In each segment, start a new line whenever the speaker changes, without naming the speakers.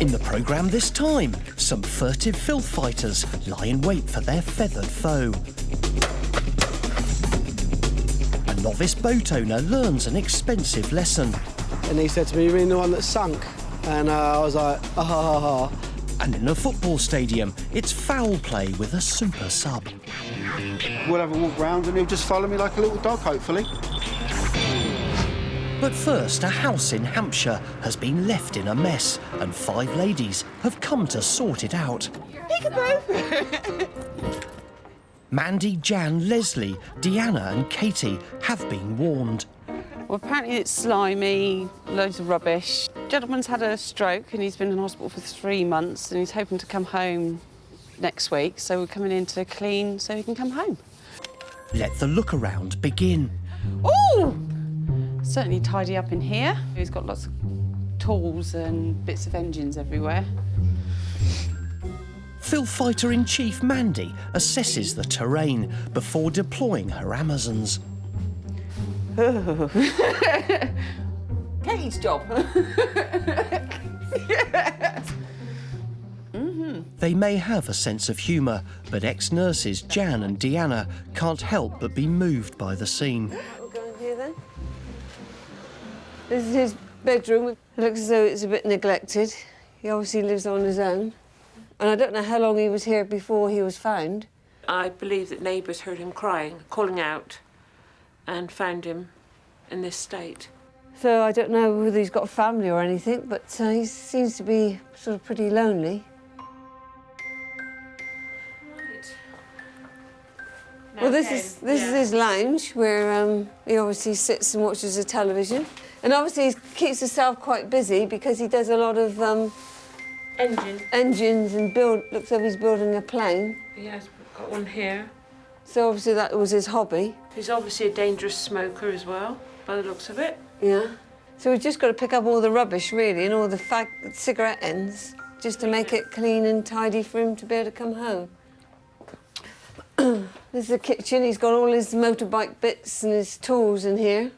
In the programme this time, some furtive filth fighters lie in wait for their feathered foe. A novice boat owner learns an expensive lesson.
And he said to me, "You mean the one that sunk?" And I was like, "Ah, ha, ha, ha."
And in a football stadium, it's foul play with a super sub.
We'll have a walk round and he'll just follow me like a little dog, hopefully.
But first, a house in Hampshire has been left in a mess, and 5 ladies have come to sort it out.
Peekaboo!
Mandy, Jan, Leslie, Deanna and Katie have been warned.
Well, apparently it's slimy, loads of rubbish. Gentleman's had a stroke and he's been in hospital for 3 months and he's hoping to come home next week, so we're coming in to clean so he can come home.
Let the look around begin.
Ooh! Certainly tidy up in here. He's got lots of tools and bits of engines everywhere.
Filth Fighter-in-Chief Mandy assesses the terrain before deploying her Amazons.
Katie's job.
They may have a sense of humour, but ex-nurses Jan and Deanna can't help but be moved by the scene.
We'll go in here then. This is his bedroom. It looks as though it's a bit neglected. He obviously lives on his own. And I don't know how long he was here before he was found.
I believe that neighbours heard him crying, calling out, and found him in this state.
So I don't know whether he's got a family or anything, but he seems to be sort of pretty lonely. Well, this is his lounge, where he obviously sits and watches the television. And obviously he keeps himself quite busy because he does a lot of engines and looks like he's building a plane.
He has got one here.
So obviously that was his hobby.
He's obviously a dangerous smoker as well, by the looks of it.
Yeah. So we've just got to pick up all the rubbish, really, and all the cigarette ends, just to make it clean and tidy for him to be able to come home. This is the kitchen. He's got all his motorbike bits and his tools in here.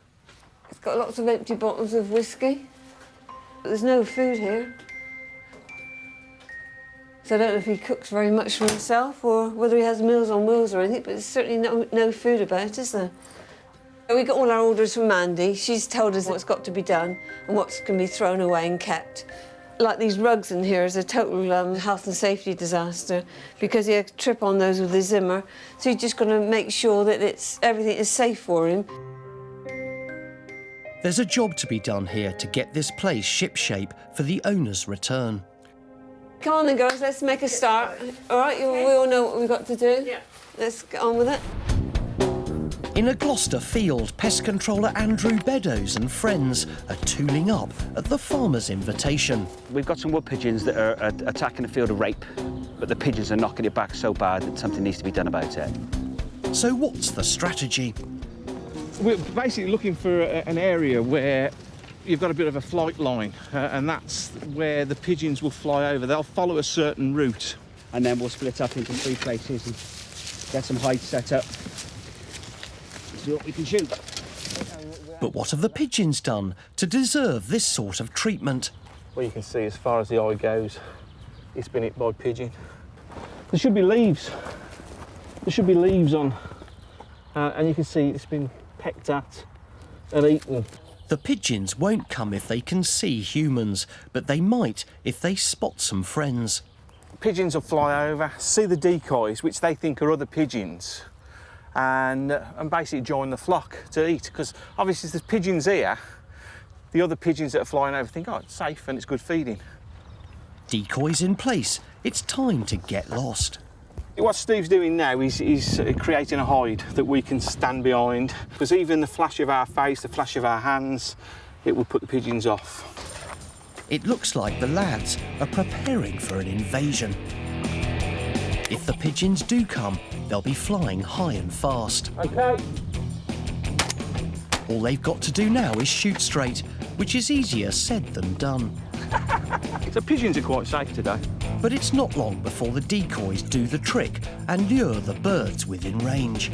He's got lots of empty bottles of whiskey. There's no food here. So I don't know if he cooks very much for himself or whether he has Meals on Wheels or anything, but there's certainly no food about, is there? We got all our orders from Mandy. She's told us what's got to be done and what's going to be thrown away and kept. Like these rugs in here is a total health and safety disaster because he had to trip on those with his Zimmer. So he's just going to make sure that everything is safe for him.
There's a job to be done here to get this place shipshape for the owner's return.
Come on then, girls, let's make a start. All right, we all know what we've got to do.
Yeah.
Let's get on with it.
In a Gloucester field, pest controller Andrew Beddoes and friends are tooling up at the farmer's invitation.
We've got some wood pigeons that are attacking a field of rape, but the pigeons are knocking it back so bad that something needs to be done about it.
So what's the strategy?
We're basically looking for an area where you've got a bit of a flight line, and that's where the pigeons will fly over. They'll follow a certain route.
And then we'll split up into 3 places and get some hides set up. See what we can shoot.
But what have the pigeons done to deserve this sort of treatment?
Well, you can see as far as the eye goes, it's been hit by pigeon. There should be leaves. There should be leaves on, and you can see it's been pecked at and eaten.
The pigeons won't come if they can see humans, but they might if they spot some friends.
Pigeons will fly over, see the decoys, which they think are other pigeons, and basically join the flock to eat. Because obviously, if there's pigeons here, the other pigeons that are flying over think, oh, it's safe and it's good feeding.
Decoys in place. It's time to get lost.
What Steve's doing now is creating a hide that we can stand behind, because even the flash of our face, the flash of our hands, it will put the pigeons off.
It looks like the lads are preparing for an invasion. If the pigeons do come, they'll be flying high and fast.
OK.
All they've got to do now is shoot straight, which is easier said than done.
So pigeons are quite safe today.
But it's not long before the decoys do the trick and lure the birds within range.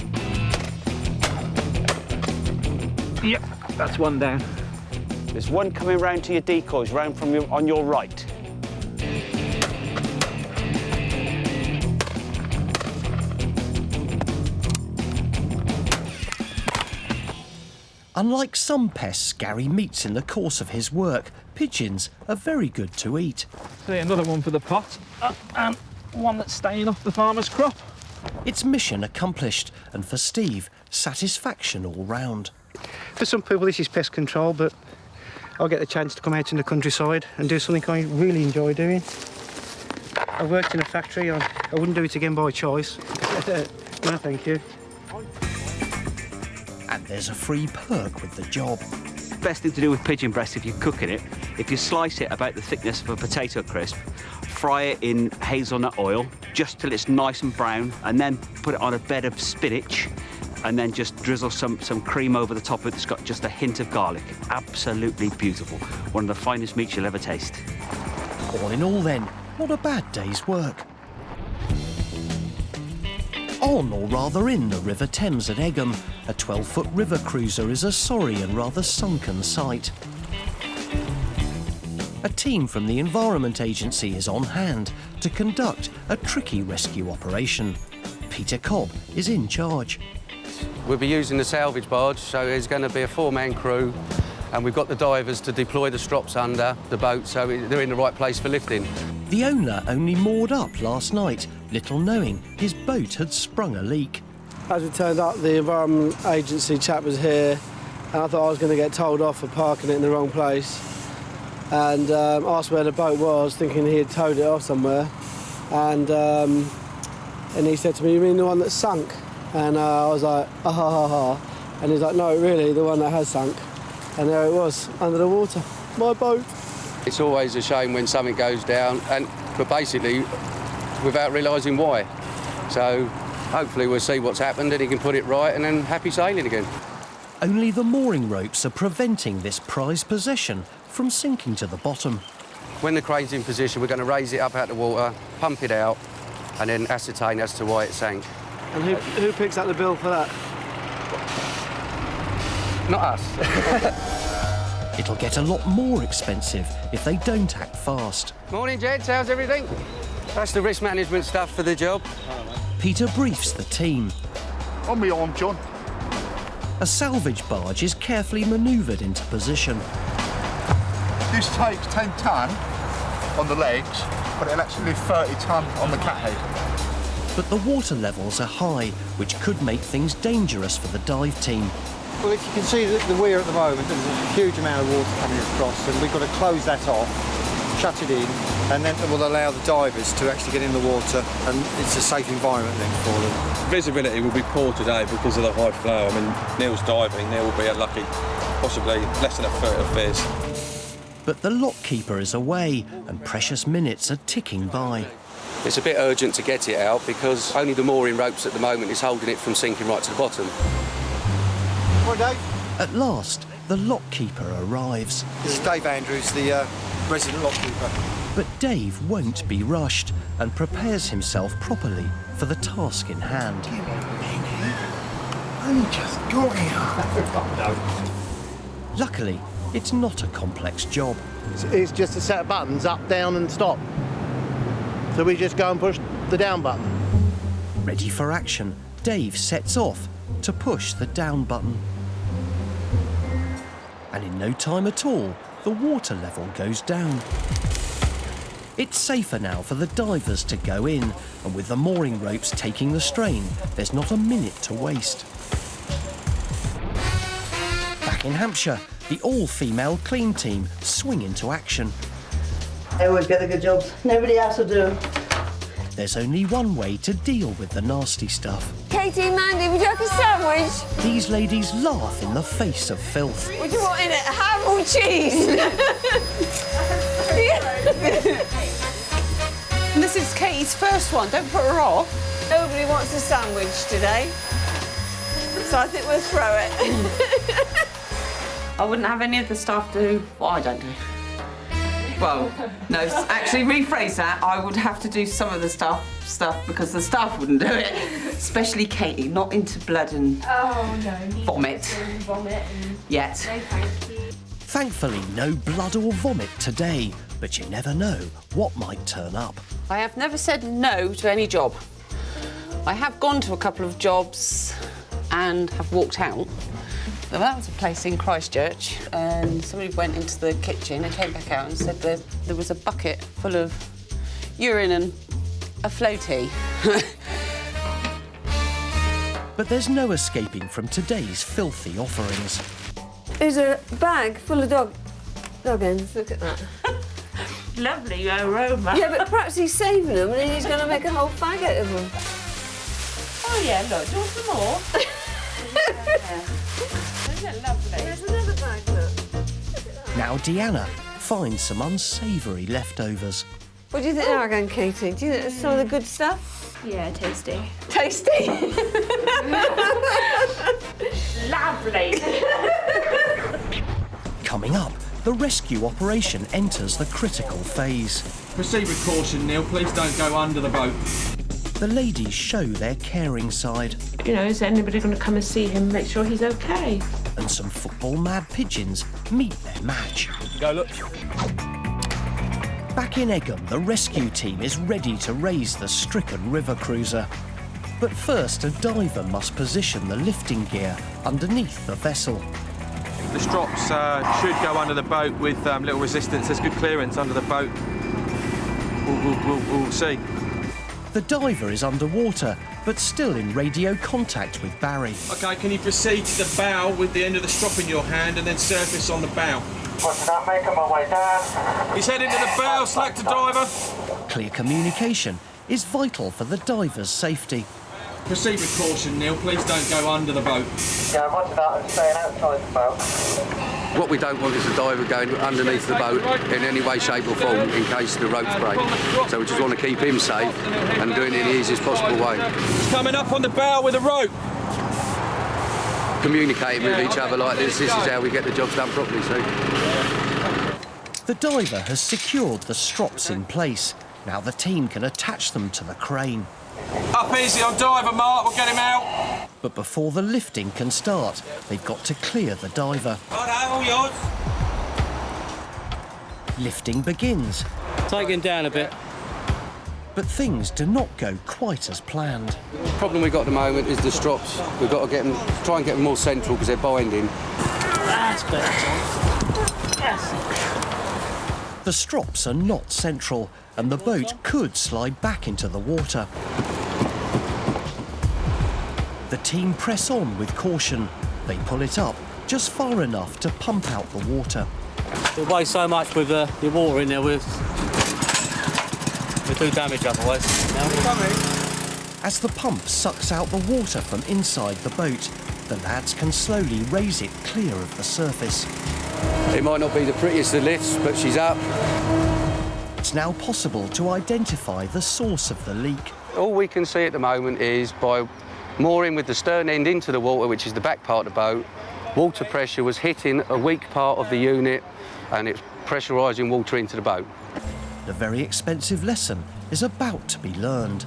Yep, that's one down.
There's one coming round to your decoys, round from on your right.
Unlike some pests Gary meets in the course of his work, pigeons are very good to eat.
See, another one for the pot, and one that's staying off the farmer's crop.
It's mission accomplished, and for Steve, satisfaction all round.
For some people this is pest control, but I'll get the chance to come out in the countryside and do something I really enjoy doing. I worked in a factory, I wouldn't do it again by choice. No, thank you.
And there's a free perk with the job.
Best thing to do with pigeon breast if you're cooking it, if you slice it about the thickness of a potato crisp, fry it in hazelnut oil just till it's nice and brown, and then put it on a bed of spinach, and then just drizzle some cream over the top of it that's got just a hint of garlic. Absolutely beautiful. One of the finest meats you'll ever taste.
All in all then, not a bad day's work. On, or rather in, the River Thames at Egham, a 12-foot river cruiser is a sorry and rather sunken sight. A team from the Environment Agency is on hand to conduct a tricky rescue operation. Peter Cobb is in charge.
We'll be using the salvage barge, so there's going to be a 4-man crew, and we've got the divers to deploy the strops under the boat so they're in the right place for lifting.
The owner only moored up last night, little knowing his boat had sprung a leak.
As it turned out, the Environment Agency chap was here, and I thought I was going to get told off for parking it in the wrong place. And asked where the boat was, thinking he had towed it off somewhere. And he said to me, "You mean the one that sunk?" And I was like, "Ah ha ha ha." And he's like, "No, really, the one that has sunk." And there it was, under the water, my boat.
It's always a shame when something goes down, but basically without realising why. So hopefully we'll see what's happened and he can put it right, and then happy sailing again.
Only the mooring ropes are preventing this prized possession from sinking to the bottom.
When the crane's in position, we're going to raise it up out of the water, pump it out, and then ascertain as to why it sank.
And who picks up the bill for that?
Not us.
It'll get a lot more expensive if they don't act fast.
Morning, gents. How's everything? That's the risk management stuff for the job.
Peter briefs the team.
On my arm, John.
A salvage barge is carefully manoeuvred into position.
This takes 10 tonne on the legs, but it'll actually lift 30 tonne on the cathead.
But the water levels are high, which could make things dangerous for the dive team.
Well, if you can see the weir at the moment, there's a huge amount of water coming across, and we've got to close that off, shut it in, and then we'll allow the divers to actually get in the water, and it's a safe environment then for them.
Visibility will be poor today because of the high flow. I mean, Neil's diving, Neil will be at lucky, possibly less than a foot of fizz.
But the lock keeper is away, and precious minutes are ticking by.
It's a bit urgent to get it out because only the mooring ropes at the moment is holding it from sinking right to the bottom.
Hi, Dave.
At last, the lock keeper arrives.
This is Dave Andrews, the resident lock keeper.
But Dave won't be rushed and prepares himself properly for the task in hand.
Only just got here.
Luckily, it's not a complex job.
It's just a set of buttons, up, down and stop. So we just go and push the down button.
Ready for action, Dave sets off to push the down button. And in no time at all, the water level goes down. It's safer now for the divers to go in, and with the mooring ropes taking the strain, there's not a minute to waste. Back in Hampshire, the all-female clean team swing into action.
I always get the good jobs. Nobody else will do.
There's only one way to deal with the nasty stuff.
Katie, Mandy, would you like a sandwich?
These ladies laugh in the face of filth.
What do you want in it? Ham or cheese?
And this is Katie's first one. Don't put her off.
Nobody wants a sandwich today, so I think we'll throw it.
I wouldn't have any of the staff do what I don't do. Well, no, actually rephrase that. I would have to do some of the stuff because the staff wouldn't do it. Especially Katie, not into blood and vomit. Yet.
No, thank you.
Thankfully, no blood or vomit today, but you never know what might turn up.
I have never said no to any job. I have gone to a couple of jobs and have walked out, Well, that was a place in Christchurch, and somebody went into the kitchen and came back out and said that there was a bucket full of urine and a floaty.
But there's no escaping from today's filthy offerings.
There's a bag full of dog ends. Look at that.
Lovely aroma.
Yeah, but perhaps he's saving them and then he's going to make a whole bag out of them.
Oh, yeah, look, do you want some more? Isn't it lovely?
There's another bag, look.
Now Deanna finds some unsavoury leftovers.
What do you think they are going, Katie? Do you think that's some of the good stuff?
Yeah, tasty.
Tasty?
Lovely.
Coming up, the rescue operation enters the critical phase.
Proceed with caution, Neil. Please don't go under the boat.
The ladies show their caring side.
You know, is anybody going to come and see him, make sure he's OK?
And some football-mad pigeons meet their match.
Go, look.
Back in Egham, the rescue team is ready to raise the stricken river cruiser. But first, a diver must position the lifting gear underneath the vessel.
The strops should go under the boat with little resistance. There's good clearance under the boat. We'll see.
The diver is underwater, but still in radio contact with Barry.
OK, can you proceed to the bow with the end of the strop in your hand and then surface on the bow?
What's that, making my way down?
He's heading to the bow, slack to diver.
Clear communication is vital for the diver's safety.
Proceed with caution, Neil. Please don't go under the boat.
Yeah, what's that? I'm staying outside the boat.
What we don't want is the diver going underneath the boat in any way, shape or form in case the ropes break. So we just want to keep him safe and do it in the easiest possible way.
He's coming up on the bow with a rope.
Communicating with each other like this is how we get the jobs done properly, see?
The diver has secured the strops in place. Now the team can attach them to the crane.
Up easy on diver, Mark. We'll get him out.
But before the lifting can start, they've got to clear the diver.
All yours.
Lifting begins.
Take him down a bit.
But things do not go quite as planned.
The problem we've got at the moment is the strops. We've got to get them, try and get them more central because they're binding.
That's better.
Yes. The strops are not central, and the boat could slide back into the water. The team press on with caution. They pull it up just far enough to pump out the water.
It weighs so much with the water in there, we'll do damage otherwise.
As the pump sucks out the water from inside the boat, the lads can slowly raise it clear of the surface.
It might not be the prettiest of lifts, but she's up.
It's now possible to identify the source of the leak.
All we can see at the moment is by mooring with the stern end into the water, which is the back part of the boat, water pressure was hitting a weak part of the unit and it's pressurising water into the boat.
The very expensive lesson is about to be learned.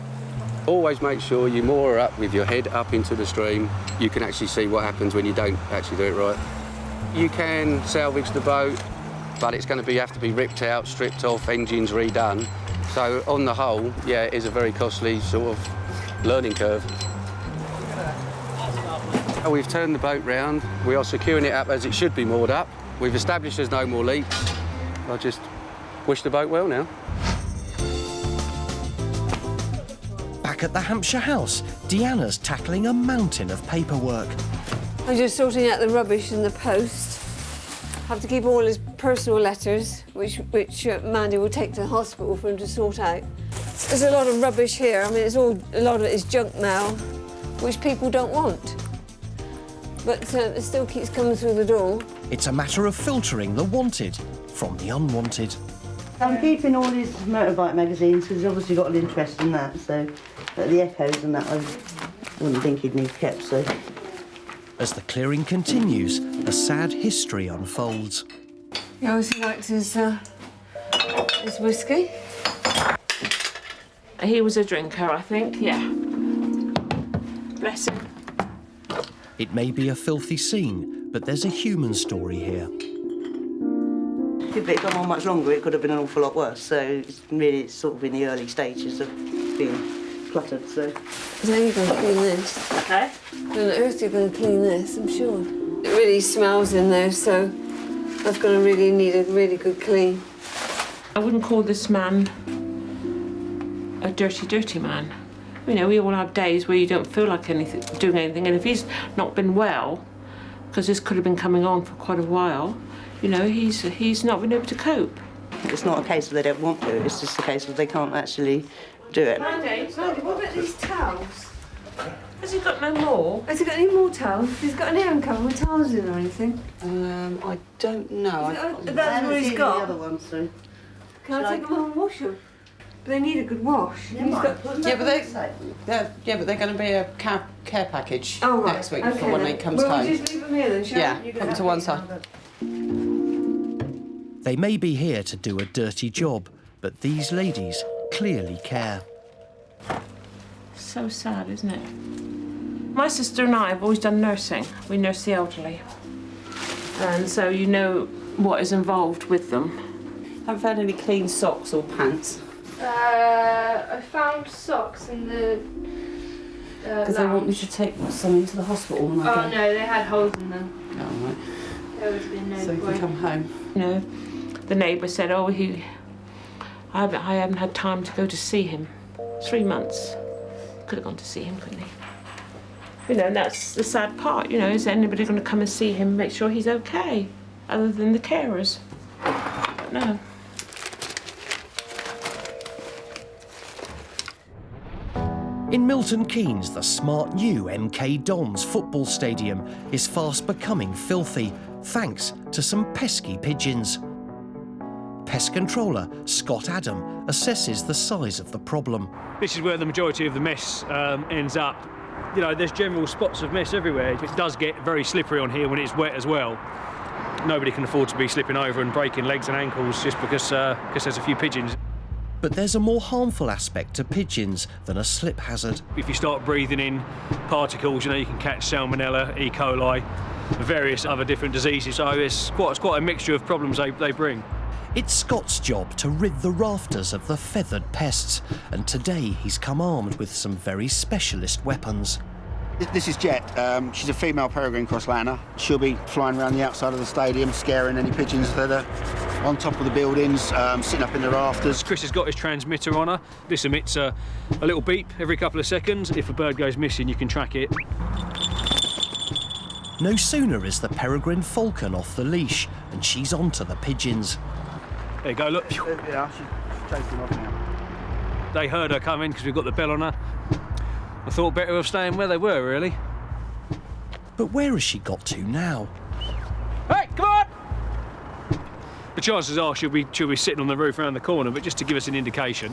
Always make sure you moor up with your head up into the stream. You can actually see what happens when you don't actually do it right. You can salvage the boat, but it's going to have to be ripped out, stripped off, engines redone. So on the whole, yeah, it is a very costly sort of learning curve. We've turned the boat round. We are securing it up as it should be moored up. We've established there's no more leaks. I just wish the boat well now.
Back at the Hampshire house, Deanna's tackling a mountain of paperwork.
I'm just sorting out the rubbish in the post. Have to keep all his personal letters, which Mandy will take to the hospital for him to sort out. There's a lot of rubbish here. I mean, a lot of it is junk mail, which people don't want. But it still keeps coming through the door.
It's a matter of filtering the wanted from the unwanted.
I'm keeping all his motorbike magazines because he's obviously got an interest in that, so but the Echoes and that I wouldn't think he'd need kept, so.
As the clearing continues, a sad history unfolds.
He obviously liked his whiskey.
He was a drinker, I think, yeah. Bless him.
It may be a filthy scene, but there's a human story here.
If it had gone on much longer, it could have been an awful lot worse, so it's really sort of in the early stages of being cluttered, so.
Now you're going to clean this.
OK.
On earth you're going to clean this, I'm sure. It really smells in there, so that's going to really need a really good clean.
I wouldn't call this man a dirty, dirty man. You know, we all have days where you don't feel like doing anything, and if he's not been well, because this could have been coming on for quite a while, you know, he's not been able to cope.
It's not a case of they don't want to, it's just a case of they can't actually do it.
Mandy, what about these towels?
Has he got no more?
Has he got any more towels? He's got an apron cover with towels in or anything?
I don't know.
That's what he's got.
The other ones, so.
Can I take them home and wash them? But they need a good wash.
Yeah, but they're going to be a care package next week for when he comes home.
Well, we'll just leave them here then, shall
yeah,
we?
put them to one side.
They may be here to do a dirty job, but these ladies clearly care.
So sad, isn't it? My sister and I have always done nursing. We nurse the elderly. And so you know what is involved with them.
Haven't found any clean socks or pants.
I found socks in the
Because they want me to take some into the hospital.
Oh no, they had holes in them.
Oh, right.
There would have been no
So you can come home.
You know, the neighbour said, oh, I haven't had time to go to see him. 3 months. Could have gone to see him, couldn't he? You know, and that's the sad part, you know, is anybody going to come and see him and make sure he's okay, other than the carers? But no.
In Milton Keynes, the smart new MK Dons football stadium is fast becoming filthy, thanks to some pesky pigeons. Pest controller Scott Adam assesses the size of the problem.
This is where the majority of the mess ends up. You know, there's general spots of mess everywhere. It does get very slippery on here when it's wet as well. Nobody can afford to be slipping over and breaking legs and ankles just because there's a few pigeons.
But there's a more harmful aspect to pigeons than a slip hazard.
If you start breathing in particles, you know, you can catch salmonella, E. coli, various other different diseases. So it's quite a mixture of problems they bring.
It's Scott's job to rid the rafters of the feathered pests, and today he's come armed with some very specialist weapons.
This is Jet. She's a female peregrine crosslander. She'll be flying around the outside of the stadium, scaring any pigeons that are on top of the buildings, sitting up in the rafters.
Chris has got his transmitter on her. This emits a little beep every couple of seconds. If a bird goes missing, you can track it.
No sooner is the peregrine falcon off the leash, and she's onto the pigeons.
There you go, look.
Yeah, she's chasing off now.
They heard her coming because we've got the bell on her. I thought better of staying where they were, really.
But where has she got to now?
Hey, come on! The chances are she'll be sitting on the roof around the corner, but just to give us an indication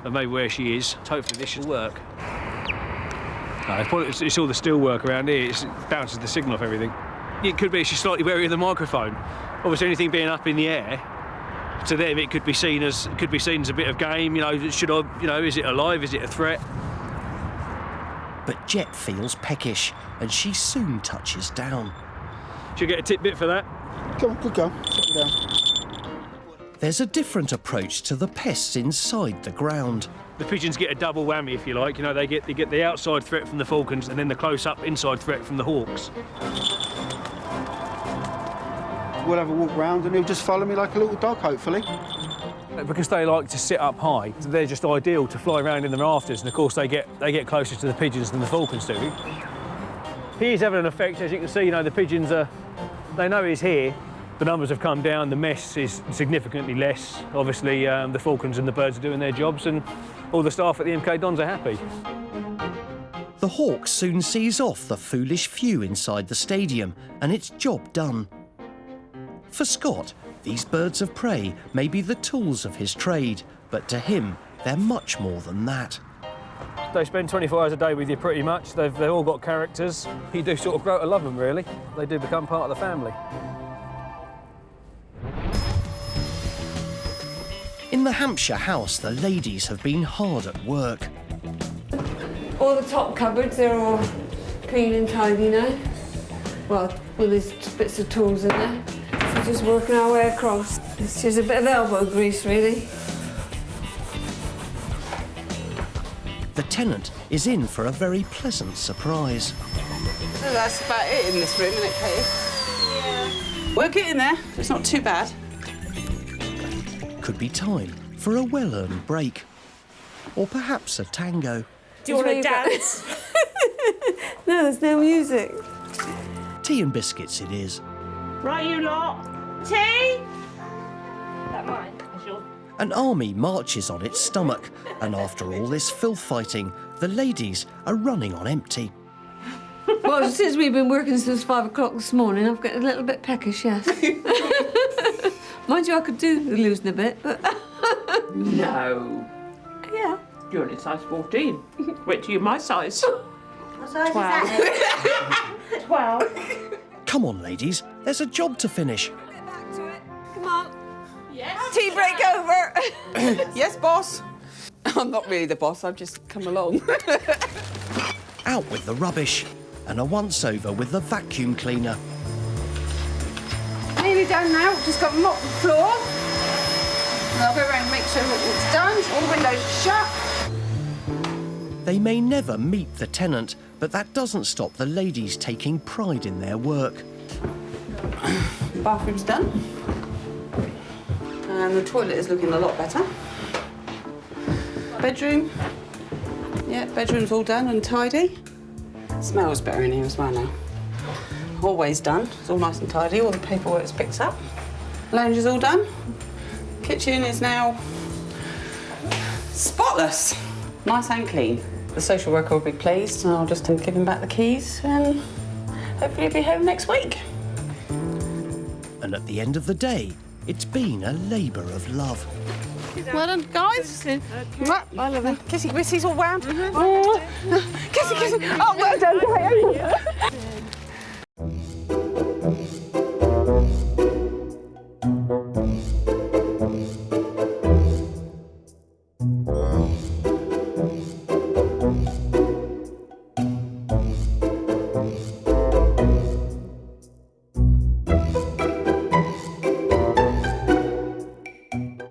of maybe where she is, hopefully this should work. No, it's all the steel work around here. It bounces the signal off everything. It could be she's slightly wary of the microphone. Obviously, anything being up in the air, to them it could be seen as a bit of game. You know, is it alive? Is it a threat?
But Jet feels peckish, and she soon touches down.
She'll get a tidbit for that.
Come on, good girl. Sit down.
There's a different approach to the pests inside the ground.
The pigeons get a double whammy, if you like. You know, they get the outside threat from the falcons, and then the close-up inside threat from the hawks.
We'll have a walk round, and he'll just follow me like a little dog, hopefully.
Because they like to sit up high, they're just ideal to fly around in the rafters, and of course they get closer to the pigeons than the falcons do. He is having an effect, as you can see. You know, the pigeons they know he's here. The numbers have come down, the mess is significantly less. Obviously, the falcons and the birds are doing their jobs, and all the staff at the MK Dons are happy.
The hawk soon sees off the foolish few inside the stadium, and it's job done. For Scott, these birds of prey may be the tools of his trade, but to him, they're much more than that.
They spend 24 hours a day with you, pretty much. They've all got characters. You do sort of grow to love them, really. They do become part of the family.
In the Hampshire house, the ladies have been hard at work.
All the top cupboards, they're all clean and tidy now. Well, with these bits of tools in there. So just working our way across. It's just a bit of elbow grease, really.
The tenant is in for a very pleasant surprise.
So that's about it in this room, isn't it, Katie? Yeah. We're getting there. It's not too bad.
Could be time for a well-earned break. Or perhaps a tango.
Do you want to dance? No, there's no music.
Tea and biscuits it is.
Right, you lot. Tea?
That mine?
An army marches on its stomach, and after all this filth fighting, the ladies are running on empty.
Well, since we've been working since 5 o'clock this morning, I've got a little bit peckish, yes. Mind you, I could do with losing a bit, but...
No.
Yeah.
You're only size 14. Wait till you're my size.
What size
12.
is that?
12.
Come on, ladies, there's a job to finish.
Come on.
Yes.
Tea break over.
Yes, boss. I'm not really the boss, I've just come along.
Out with the rubbish, and a once-over with the vacuum cleaner.
Nearly done now. Just got to mop the floor. And I'll go around and make sure it's done. All the windows are shut.
They may never meet the tenant, but that doesn't stop the ladies taking pride in their work.
Bathroom's done. And the toilet is looking a lot better. Bedroom. Yeah, bedroom's all done and tidy. Smells better in here as well now. Always done. It's all nice and tidy. All the paperwork's picked up. Lounge is all done. Kitchen is now spotless. Nice and clean. The social worker will be pleased, and I'll just give him back the keys and hopefully he'll be home next week.
And at the end of the day, it's been a labour of love.
Well done, guys. I love it. Kissy, kissy's all round. Kissy, kissy. Oh, well done,